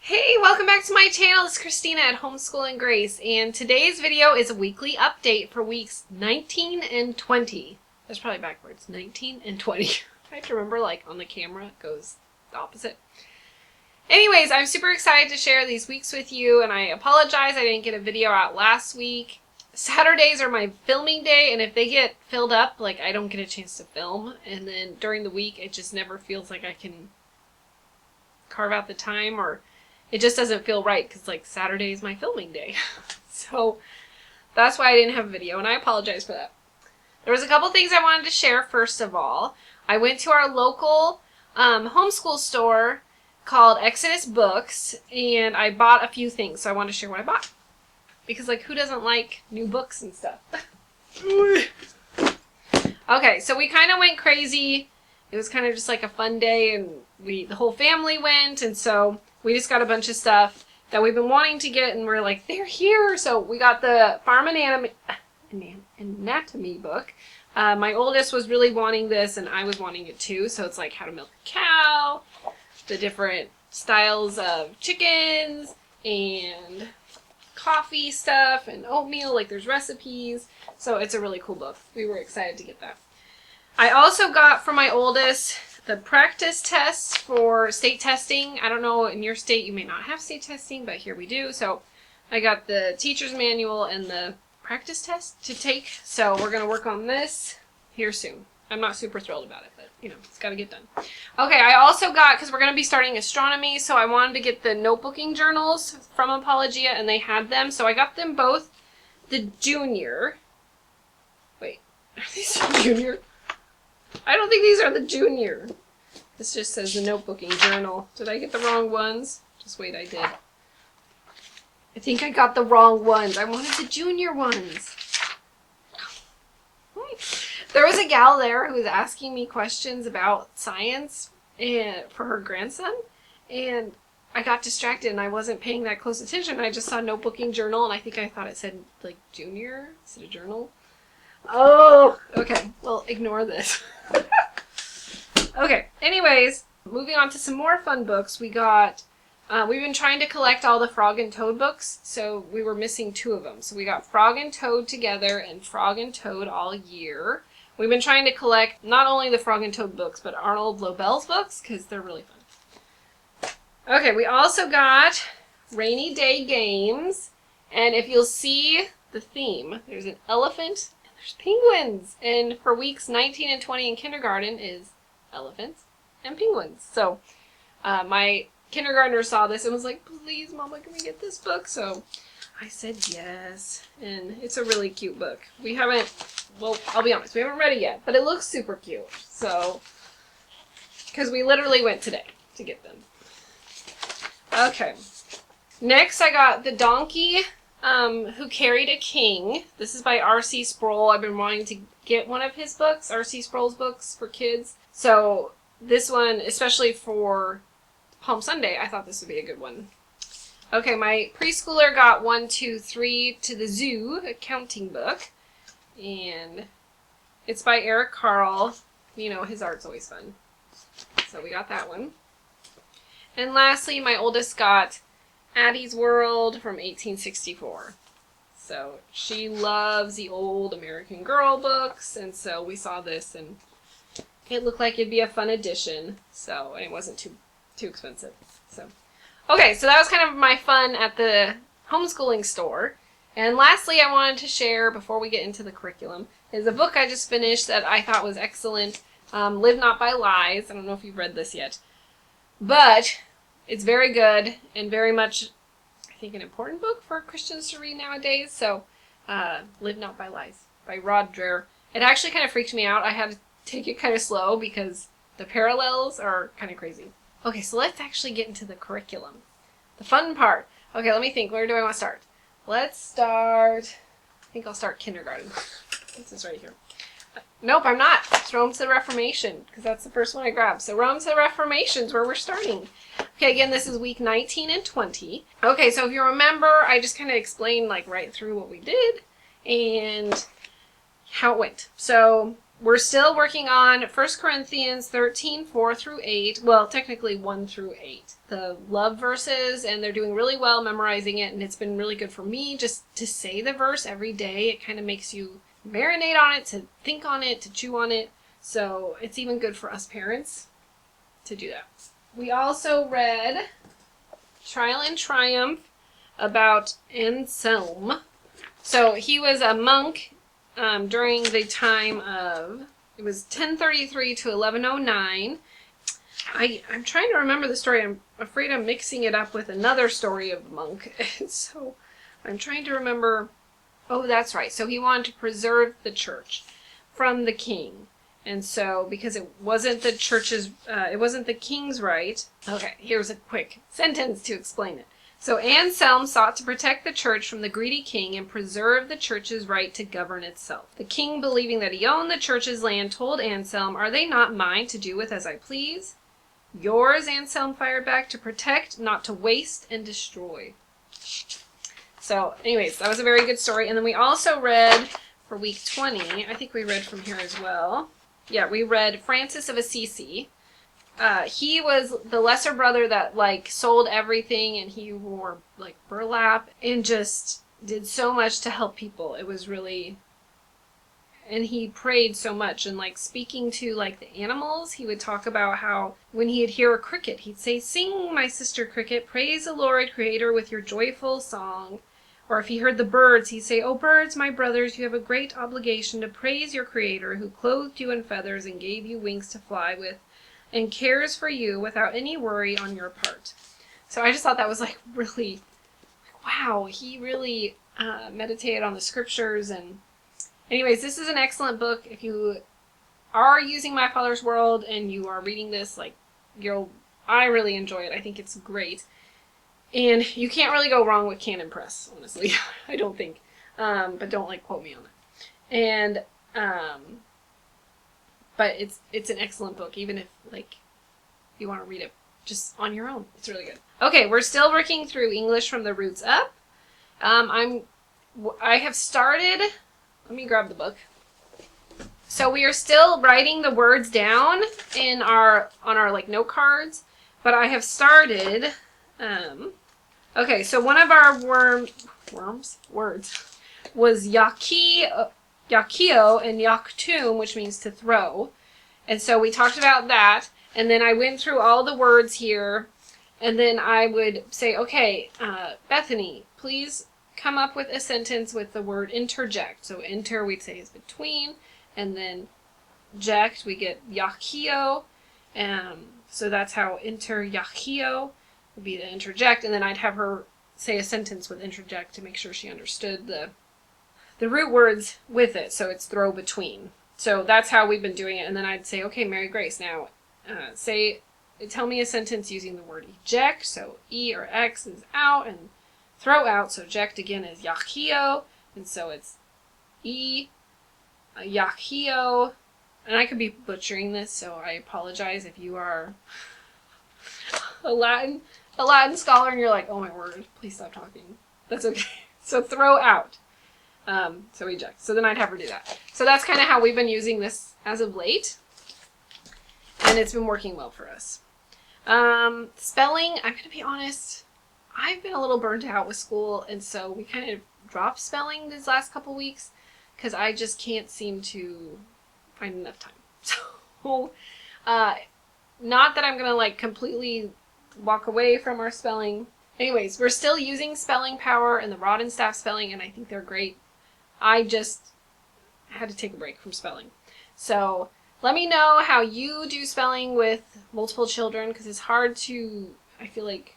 Hey, welcome back to my channel. It's Christina at Homeschool and Grace, and today's video is a weekly update for weeks 19 and 20. That's probably backwards. 19 and 20. I have to remember, like, on the camera it goes the opposite. Anyways, I'm super excited to share these weeks with you, and I apologize I didn't get a video out last week. Saturdays are my filming day, and if they get filled up, like, I don't get a chance to film, and then during the week it just never feels like I can carve out the time, or it just doesn't feel right because, like, Saturday is my filming day. So that's why I didn't have a video, and I apologize for that. There was a couple things I wanted to share. First of all, I went to our local homeschool store called Exodus Books, and I bought a few things, so I want to share what I bought. Because, like, who doesn't like new books and stuff? Okay, so we kind of went crazy. It was kind of just like a fun day, and the whole family went, and so we just got a bunch of stuff that we've been wanting to get, and we're like, they're here! So we got the Farm Anatomy book. My oldest was really wanting this, and I was wanting it too. So it's like how to milk a cow, the different styles of chickens, and coffee stuff, and oatmeal, like there's recipes. So it's a really cool book. We were excited to get that. I also got for my oldest the practice tests for state testing. I don't know, in your state you may not have state testing, but here we do. So I got the teacher's manual and the practice test to take. So we're going to work on this here soon. I'm not super thrilled about it, but you know, it's got to get done. Okay, I also got, because we're going to be starting astronomy, so I wanted to get the notebooking journals from Apologia, and they had them. So I got them both the junior. Wait, are these the junior? I don't think these are the junior. This just says the notebooking journal. Did I get the wrong ones? Just wait, I did. I think I got the wrong ones. I wanted the junior ones. There was a gal there who was asking me questions about science for her grandson, and I got distracted and I wasn't paying that close attention. I just saw notebooking journal, and I think I thought it said, like, junior instead of journal. Oh, okay. Well, ignore this. Okay, anyways, moving on to some more fun books. We got, we've been trying to collect all the Frog and Toad books, so we were missing two of them. So we got Frog and Toad Together and Frog and Toad All Year. We've been trying to collect not only the Frog and Toad books, but Arnold Lobel's books, because they're really fun. Okay, we also got Rainy Day Games, and if you'll see the theme, there's an elephant and there's penguins, and for weeks 19 and 20 in kindergarten is elephants and penguins. So my kindergartner saw this and was like, please, Mama, can we get this book? So I said yes, and it's a really cute book. We haven't, well, I'll be honest, we haven't read it yet, but it looks super cute. So, because we literally went today to get them. Okay, next I got The Donkey Who Carried a King. This is by R.C. Sproul. I've been wanting to get one of his books, R.C. Sproul's books for kids. So this one, especially for Palm Sunday, I thought this would be a good one. Okay, my preschooler got 1, 2, 3 to the Zoo, a counting book. And it's by Eric Carle. You know, his art's always fun. So we got that one. And lastly, my oldest got Addie's World from 1864. So she loves the old American Girl books, and so we saw this, and it looked like it'd be a fun addition. So, and it wasn't too expensive. So, okay, so that was kind of my fun at the homeschooling store. And lastly, I wanted to share, before we get into the curriculum, is a book I just finished that I thought was excellent. Live Not by Lies. I don't know if you've read this yet, but it's very good and very much, I think, an important book for Christians to read nowadays. So, Live Not by Lies by Rod Dreher. It actually kind of freaked me out. I had to take it kind of slow because the parallels are kind of crazy. Okay, so let's actually get into the curriculum. The fun part. Okay, let me think. Where do I want to start? Let's start, I think I'll start kindergarten. This is right here. Nope, I'm not. It's Rome to the Reformation, because that's the first one I grabbed. So Rome to the Reformation is where we're starting. Okay, again, this is week 19 and 20. Okay, so if you remember, I just kind of explained, like, right through what we did and how it went. So we're still working on 1 Corinthians 13, 4 through 8. Well, technically 1 through 8. The love verses, and they're doing really well memorizing it, and it's been really good for me just to say the verse every day. It kind of makes you marinate on it, to think on it, to chew on it. So it's even good for us parents to do that. We also read Trial and Triumph about Anselm. So he was a monk during the time of, it was 1033 to 1109. I'm trying to remember the story. I'm afraid I'm mixing it up with another story of a monk. So I'm trying to remember. Oh, that's right. So he wanted to preserve the church from the king. And so, because it wasn't the church's, it wasn't the king's right. Okay, here's a quick sentence to explain it. So Anselm sought to protect the church from the greedy king and preserve the church's right to govern itself. The king, believing that he owned the church's land, told Anselm, "Are they not mine to do with as I please?" "Yours," Anselm fired back, "to protect, not to waste and destroy." So anyways, that was a very good story. And then we also read for week 20, I think we read from here as well. Yeah, we read Francis of Assisi. He was the lesser brother that sold everything, and he wore burlap and just did so much to help people. It was really, and he prayed so much, and speaking to the animals, he would talk about how when he'd hear a cricket, he'd say, "Sing, my sister cricket, praise the Lord Creator with your joyful song." Or if he heard the birds, he'd say, "Oh birds, my brothers, you have a great obligation to praise your Creator who clothed you in feathers and gave you wings to fly with, and cares for you without any worry on your part." So I just thought that was really, wow, he really meditated on the scriptures. And anyways, this is an excellent book. If you are using My Father's World and you are reading this, I really enjoy it. I think it's great. And you can't really go wrong with Canon Press, honestly. I don't think. But don't quote me on it. And but it's an excellent book, even if you want to read it just on your own. It's really good. Okay, we're still working through English from the Roots Up. I have started. Let me grab the book. So we are still writing the words down on our note cards, but I have started. Okay, so one of our words was yakio and yaktum, which means to throw. And so we talked about that, and then I went through all the words here, and then I would say, okay, Bethany, please come up with a sentence with the word interject. So inter we'd say is between, and then ject we get yakio. So that's how yakio would be to interject, and then I'd have her say a sentence with interject to make sure she understood the root words with it. So it's throw between. So that's how we've been doing it. And then I'd say, okay, Mary Grace, now tell me a sentence using the word eject. So E or X is out, and throw out. So eject again is yakio, and so it's E, yakio. And I could be butchering this, so I apologize if you are a Latin scholar and you're like, oh my word, please stop talking. That's okay. So throw out. So eject. So then I'd have her do that. So that's kind of how we've been using this as of late. And it's been working well for us. Spelling, I'm going to be honest, I've been a little burnt out with school, and so we kind of dropped spelling these last couple weeks because I just can't seem to find enough time. So, not that I'm going to completely walk away from our spelling. Anyways, we're still using Spelling Power and the Rod and Staff spelling, and I think they're great. I just had to take a break from spelling. So let me know how you do spelling with multiple children, because it's hard to, I feel like,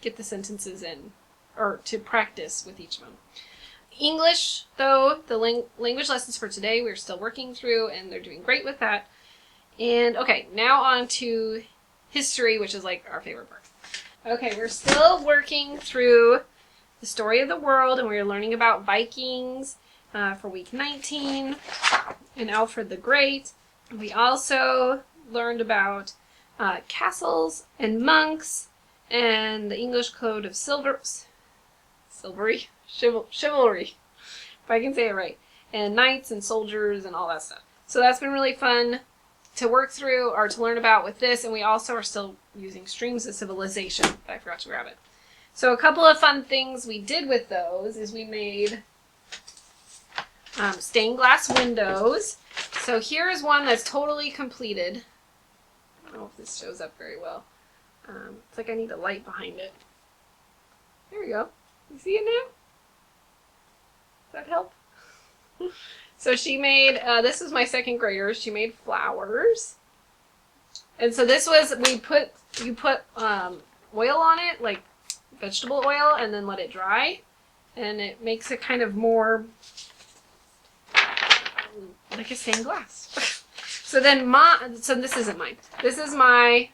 get the sentences in, or to practice with each of them. English, though, the language lessons for today, we're still working through, and they're doing great with that. And okay, now on to history, which is our favorite part. Okay, we're still working through the story of the world, and we're learning about Vikings for week 19 and Alfred the Great. We also learned about castles and monks and the English code of chivalry, if I can say it right, and knights and soldiers and all that stuff. So that's been really fun to work through or to learn about with this. And we also are still using Streams of Civilization, but I forgot to grab it. So a couple of fun things we did with those is we made stained glass windows. So here's one that's totally completed. I don't know if this shows up very well. It's like I need a light behind it. There we go. You see it now? Does that help? So she made, this is my second grader. She made flowers. And so this was, you put oil on it, like vegetable oil, and then let it dry. And it makes it kind of more like a stained glass. So this isn't mine. This is my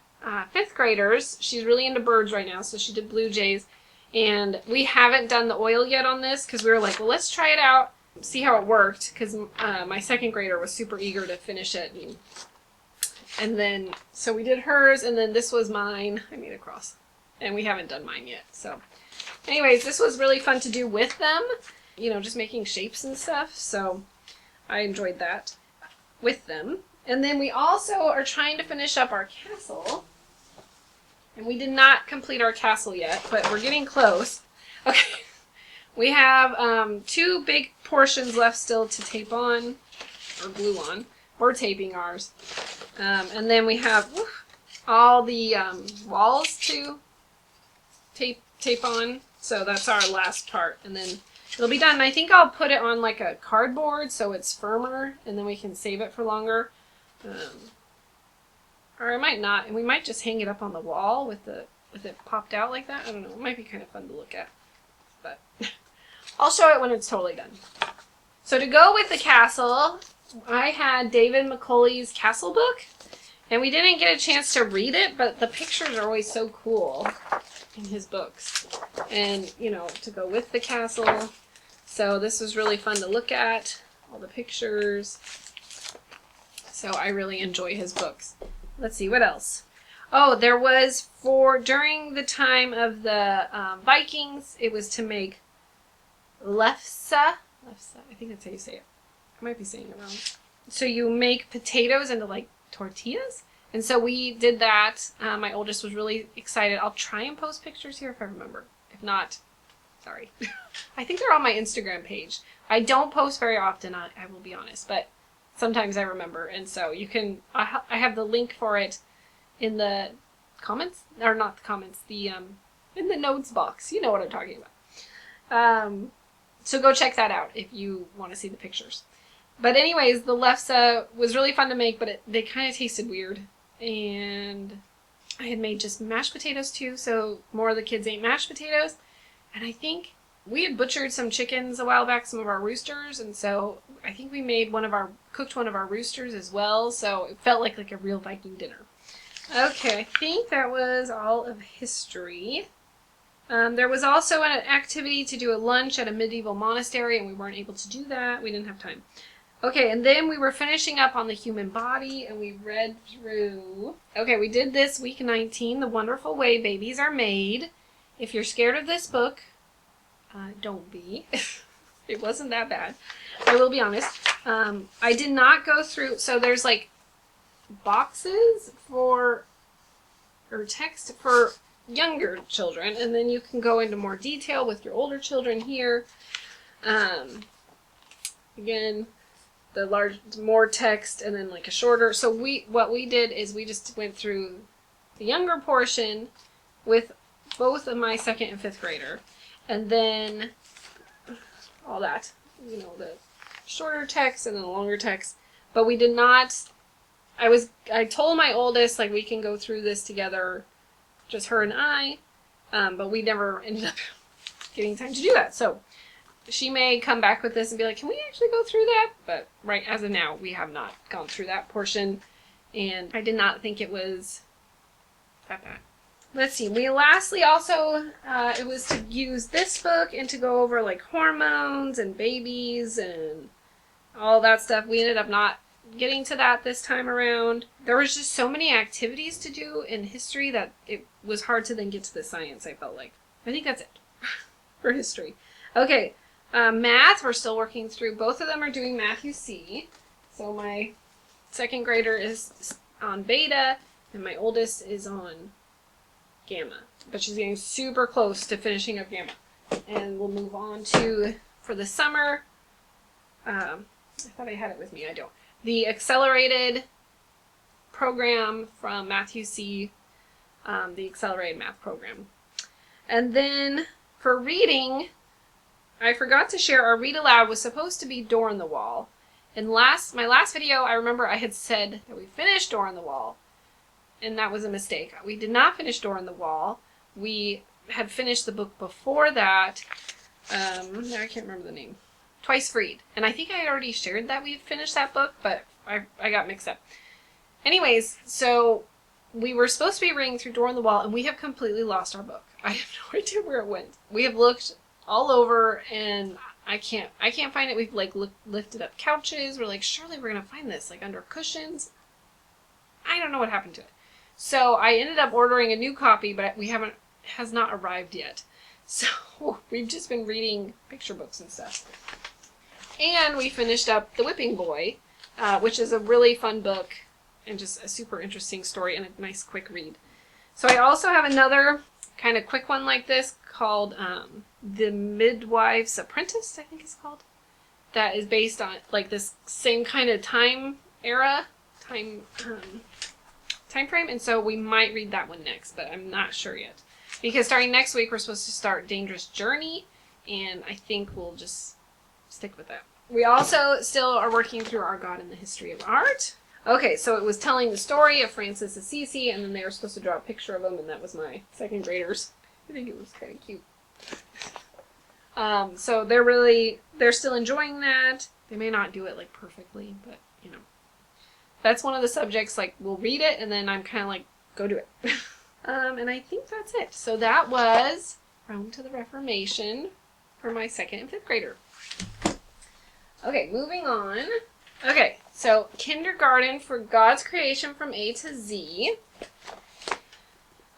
fifth grader's. She's really into birds right now, so she did blue jays. And we haven't done the oil yet on this because we were like, well, let's try it out, see how it worked, because my second grader was super eager to finish it. And then, so we did hers, and then this was mine. I made a cross. And we haven't done mine yet. So anyways, this was really fun to do with them, you know, just making shapes and stuff. So I enjoyed that with them. And then we also are trying to finish up our castle. And we did not complete our castle yet, but we're getting close. Okay. We have 2 big portions left still to tape on, or glue on. We're taping ours. And then we have all the walls to tape on. So that's our last part. And then it'll be done. And I think I'll put it on like a cardboard so it's firmer, and then we can save it for longer. Or I might not, and we might just hang it up on the wall with it popped out like that. I don't know. It might be kind of fun to look at. But I'll show it when it's totally done. So to go with the castle, I had David Macaulay's Castle book. And we didn't get a chance to read it, but the pictures are always so cool in his books. And, you know, to go with the castle. So this was really fun to look at, all the pictures. So I really enjoy his books. Let's see, what else? Oh, there was during the time of the Vikings, it was to make lefse. Lefse, I think that's how you say it. I might be saying it wrong. So you make potatoes into like tortillas. And so we did that. My oldest was really excited. I'll try and post pictures here if I remember. If not, sorry. I think they're on my Instagram page. I don't post very often, I will be honest, but sometimes I remember. And so you can, I have the link for it in the comments, or not the comments, in the notes box. You know what I'm talking about. So go check that out if you want to see the pictures. But anyways, the lefse was really fun to make, but they kind of tasted weird. And I had made just mashed potatoes too, so more of the kids ate mashed potatoes. And I think we had butchered some chickens a while back, some of our roosters, and so I think we cooked one of our roosters as well, so it felt like a real Viking dinner. Okay, I think that was all of history. There was also an activity to do a lunch at a medieval monastery, and we weren't able to do that. We didn't have time. Okay, and then we were finishing up on the human body, and we read through... Okay, we did this week 19, The Wonderful Way Babies Are Made. If you're scared of this book, don't be. It wasn't that bad. I will be honest. I did not go through... So there's like boxes or text for younger children, and then you can go into more detail with your older children here. Again... more text and then like a shorter. So what we did is we just went through the younger portion with both of my second and fifth grader, and then all that, you know, the shorter text and then the longer text. But we did not. I told my oldest like we can go through this together, just her and I, but we never ended up getting time to do that. So she may come back with this and be like, can we actually go through that? But right as of now, we have not gone through that portion. And I did not think it was that bad. Let's see. We lastly also, it was to use this book and to go over like hormones and babies and all that stuff. We ended up not getting to that this time around. There was just so many activities to do in history that it was hard to then get to the science, I felt like. I think that's it for history. Okay. Math, we're still working through. Both of them are doing Matthew C. So my second grader is on beta, and my oldest is on gamma. But she's getting super close to finishing up gamma. And we'll move on to, for the summer, I thought I had it with me, I don't. The accelerated program from Matthew C., the accelerated math program. And then for reading, I forgot to share our read aloud was supposed to be Door on the Wall. In my last video, I remember I had said that we finished Door on the Wall, and that was a mistake. We did not finish Door on the Wall. We had finished the book before that. I can't remember the name. Twice Freed. And I think I already shared that we finished that book, but I got mixed up. Anyways, so we were supposed to be reading through Door on the Wall, and we have completely lost our book. I have no idea where it went. We have looked all over, and I can't find it. We've like lifted up couches. We're like, surely we're gonna find this like under cushions. I don't know what happened to it. So I ended up ordering a new copy, but it has not arrived yet. So we've just been reading picture books and stuff. And we finished up The Whipping Boy, which is a really fun book and just a super interesting story and a nice quick read. So I also have another kind of quick one like this called The Midwife's Apprentice, I think it's called. That is based on like this same kind of time frame, and so we might read that one next, but I'm not sure yet. Because starting next week, we're supposed to start Dangerous Journey, and I think we'll just stick with that. We also still are working through Our God in the History of Art. Okay, so it was telling the story of Francis Assisi, and then they were supposed to draw a picture of him, and that was my second graders. I think it was kind of cute. So they're still enjoying that. They may not do it like perfectly, but you know. That's one of the subjects, like, we'll read it, and then I'm kind of like, go do it. And I think that's it. So that was Rome to the Reformation for my second and fifth grader. Okay, moving on. Okay, so kindergarten for God's creation from A to Z.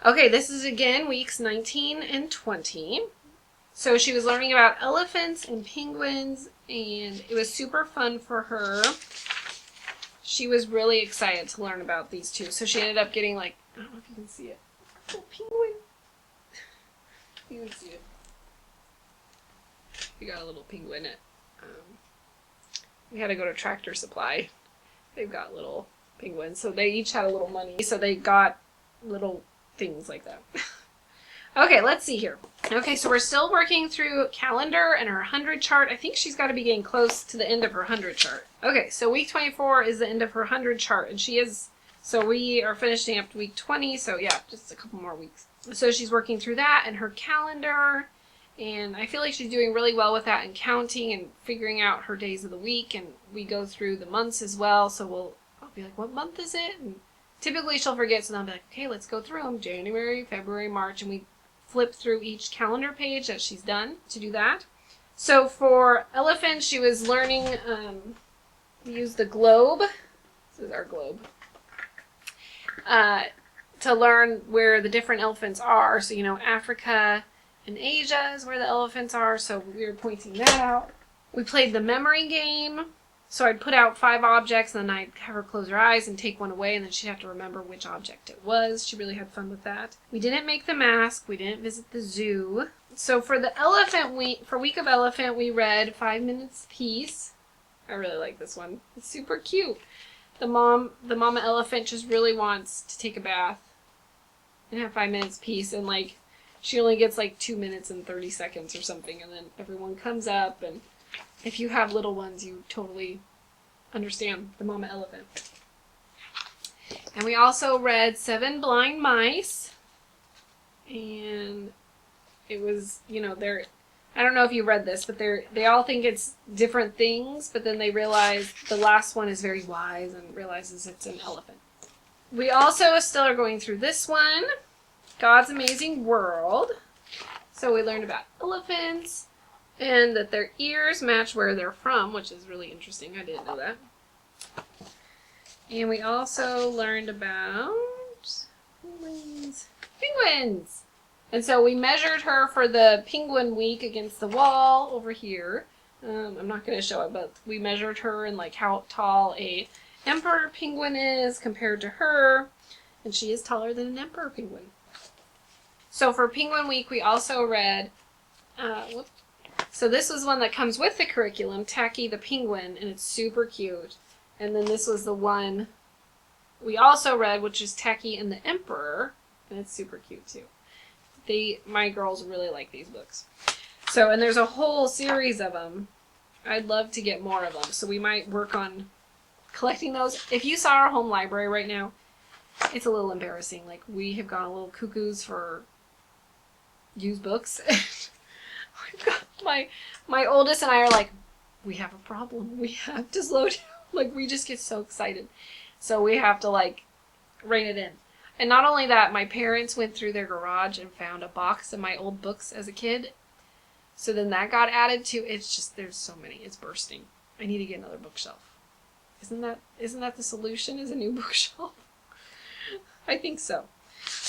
Okay, this is again weeks 19 and 20. So she was learning about elephants and penguins, and it was super fun for her. She was really excited to learn about these two. So she ended up getting like, I don't know if you can see it. Oh, penguin. You can see it. We got a little penguin at, we had to go to Tractor Supply. They've got little penguins. So they each had a little money. So they got little things like that. Okay, let's see here. Okay, so we're still working through calendar and her 100 chart. I think she's got to be getting close to the end of her 100 chart. Okay, so week 24 is the end of her 100 chart, and so we are finishing up to week 20, so yeah, just a couple more weeks. So she's working through that and her calendar, and I feel like she's doing really well with that and counting and figuring out her days of the week, and we go through the months as well, so I'll be like, what month is it? And typically she'll forget, so then I'll be like, okay, let's go through them, January, February, March, and we flip through each calendar page that she's done to do that. So for elephants, she was learning, we use the globe, this is our globe, to learn where the different elephants are. So, you know, Africa and Asia is where the elephants are, so we were pointing that out. We played the memory game. So I'd put out 5 objects, and then I'd have her close her eyes and take one away, and then she'd have to remember which object it was. She really had fun with that. We didn't make the mask. We didn't visit the zoo. So for the elephant week, for Week of Elephant, we read 5 Minutes Peace. I really like this one. It's super cute. The mama elephant just really wants to take a bath and have 5 minutes peace, and like she only gets like 2 minutes and 30 seconds or something, and then everyone comes up, and if you have little ones, you totally understand the mama elephant. And we also read 7 Blind Mice. And it was, you know, I don't know if you read this, but they all think it's different things, but then they realize the last one is very wise and realizes it's an elephant. We also still are going through this one, God's Amazing World. So we learned about elephants, and that their ears match where they're from, which is really interesting. I didn't know that. And we also learned about penguins. And so we measured her for the penguin week against the wall over here. I'm not going to show it, but we measured her and like how tall a emperor penguin is compared to her, and she is taller than an emperor penguin. So for Penguin Week, we also read, so this was one that comes with the curriculum, Tacky the Penguin, and it's super cute. And then this was the one we also read, which is Tacky and the Emperor, and it's super cute too. My girls really like these books. So, and there's a whole series of them. I'd love to get more of them, so we might work on collecting those. If you saw our home library right now, it's a little embarrassing. Like, we have gone a little cuckoos for used books. We've got my oldest and I are like, we have a problem. We have to slow down. Like, we just get so excited. So we have to, like, rein it in. And not only that, my parents went through their garage and found a box of my old books as a kid. So then that got added to, it's just, there's so many. It's bursting. I need to get another bookshelf. Isn't that the solution, is a new bookshelf? I think so.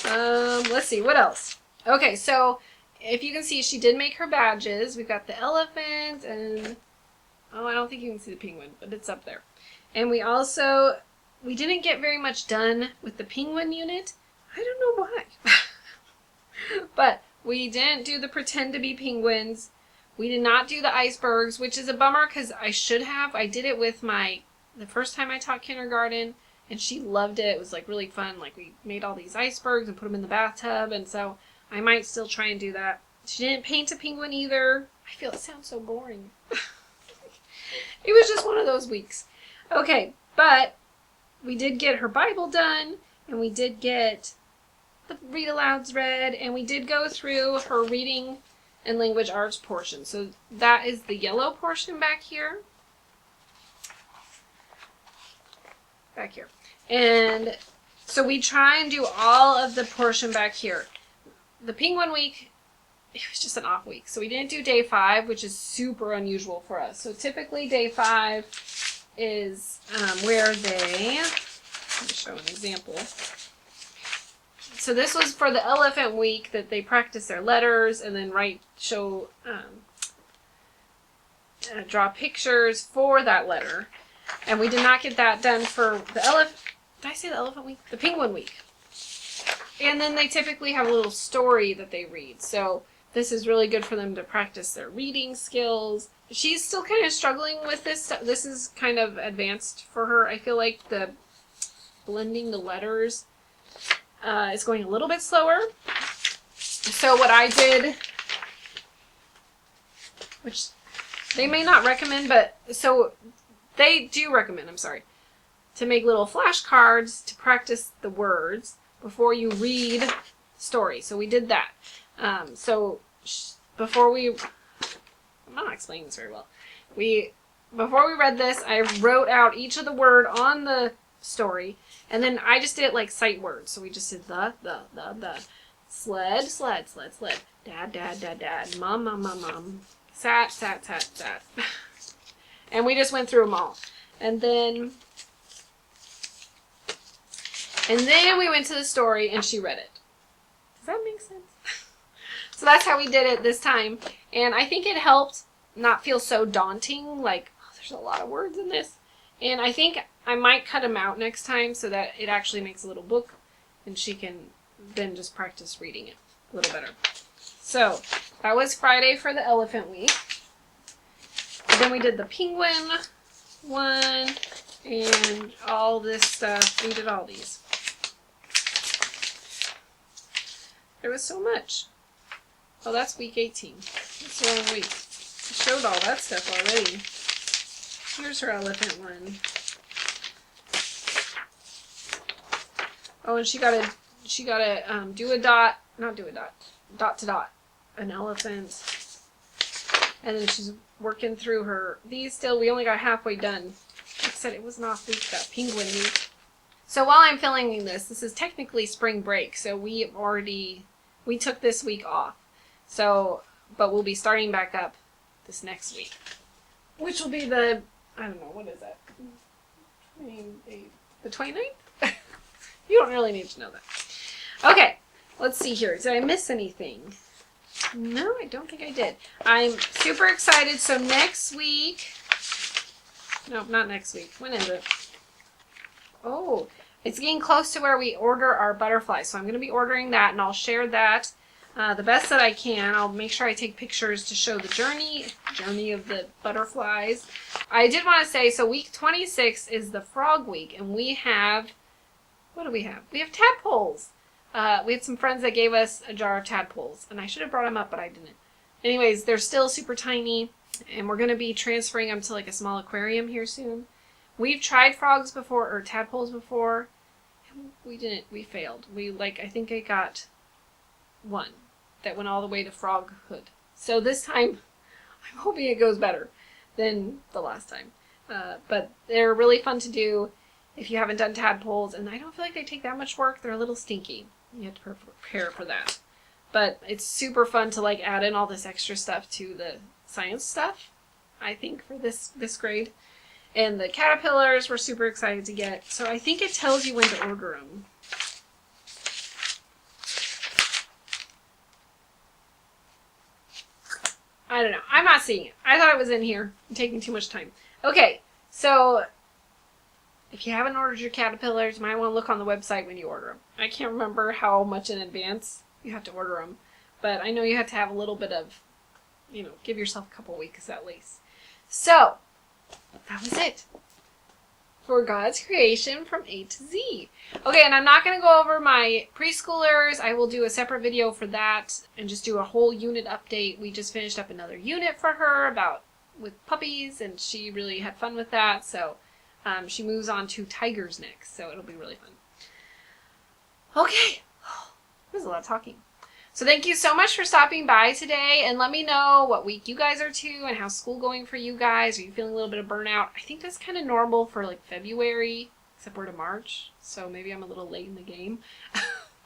Let's see, what else? Okay, so if you can see, she did make her badges. We've got the elephant and, oh, I don't think you can see the penguin, but it's up there. And we didn't get very much done with the penguin unit. I don't know why. But we didn't do the pretend to be penguins. We did not do the icebergs, which is a bummer because I should have. I did it with the first time I taught kindergarten, and she loved it. It was like really fun. Like, we made all these icebergs and put them in the bathtub, and so I might still try and do that. She didn't paint a penguin either. I feel it sounds so boring. It was just one of those weeks. Okay, but we did get her Bible done, and we did get the read alouds read, and we did go through her reading and language arts portion. So that is the yellow portion back here. Back here. And so we try and do all of the portion back here. The Penguin Week, it was just an off week. So we didn't do day 5, which is super unusual for us. So typically day 5 is where they, let me show an example. So this was for the Elephant Week that they practice their letters and then draw pictures for that letter. And we did not get that done for the did I say the Elephant Week? The Penguin Week. And then they typically have a little story that they read. So this is really good for them to practice their reading skills. She's still kind of struggling with this. This is kind of advanced for her. I feel like the blending the letters is going a little bit slower. So what I did, which they may not recommend, but so they do recommend, to make little flashcards to practice the words before you read the story. So we did that. I'm not explaining this very well. Before we read this, I wrote out each of the word on the story, and then I just did it like sight words. So we just did the, sled, sled, sled, sled, dad, dad, dad, dad, mom, mom, mom, mom, sat, sat, sat, sat. And we just went through them all. And then we went to the story and she read it. Does that make sense? So that's how we did it this time. And I think it helped not feel so daunting, like, oh, there's a lot of words in this. And I think I might cut them out next time so that it actually makes a little book and she can then just practice reading it a little better. So that was Friday for the Elephant Week. And then we did the Penguin one and all this stuff. We did all these. There was so much. Oh, that's week 18. That's the wrong week. I showed all that stuff already. Here's her elephant one. Oh, and she gotta dot to dot, an elephant. And then she's working through these still. We only got halfway done. Like I said, it was an off week, that Penguin Week. So while I'm filming this is technically spring break. So we took this week off. So, but we'll be starting back up this next week, which will be I don't know, what is that? The 29th? You don't really need to know that. Okay, let's see here. Did I miss anything? No, I don't think I did. I'm super excited. So next week, no, not next week. When is it? Oh, it's getting close to where we order our butterflies. So I'm going to be ordering that, and I'll share that the best that I can. I'll make sure I take pictures to show the journey of the butterflies. I did want to say, so week 26 is the frog week, and we have, what do we have? We have tadpoles. We had some friends that gave us a jar of tadpoles, and I should have brought them up, but I didn't. Anyways, they're still super tiny, and we're going to be transferring them to like a small aquarium here soon. We've tried frogs before, or tadpoles before. We failed. I think I got one that went all the way to froghood. So this time, I'm hoping it goes better than the last time. But they're really fun to do if you haven't done tadpoles, and I don't feel like they take that much work. They're a little stinky. You have to prepare for that. But it's super fun to like add in all this extra stuff to the science stuff, I think, for this grade. And the caterpillars we're super excited to get. So I think it tells you when to order them. I don't know. I'm not seeing it. I thought it was in here. I'm taking too much time. Okay, so if you haven't ordered your caterpillars, you might want to look on the website when you order them. I can't remember how much in advance you have to order them, but I know you have to have a little bit of, give yourself a couple weeks at least. So, that was it for God's creation from A to Z. Okay, and I'm not going to go over my preschoolers. I will do a separate video for that and just do a whole unit update. We just finished up another unit for her with puppies, and she really had fun with that. So she moves on to tigers next, so it'll be really fun. Okay, that was a lot of talking. So thank you so much for stopping by today, and let me know what week you guys are to and how's school going for you guys. Are you feeling a little bit of burnout? I think that's kind of normal for like February, except we're to March, so maybe I'm a little late in the game.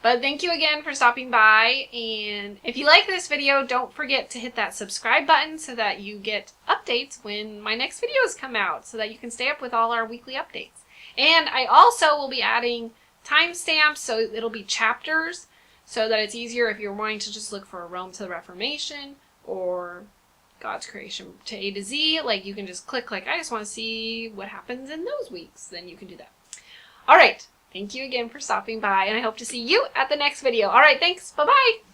But thank you again for stopping by, and if you like this video, don't forget to hit that subscribe button so that you get updates when my next videos come out, so that you can stay up with all our weekly updates. And I also will be adding timestamps, so it'll be chapters, so that it's easier if you're wanting to just look for Rome to the Reformation or God's creation to A to Z. Like, you can just click, I just want to see what happens in those weeks. Then you can do that. All right. Thank you again for stopping by, and I hope to see you at the next video. All right. Thanks. Bye-bye.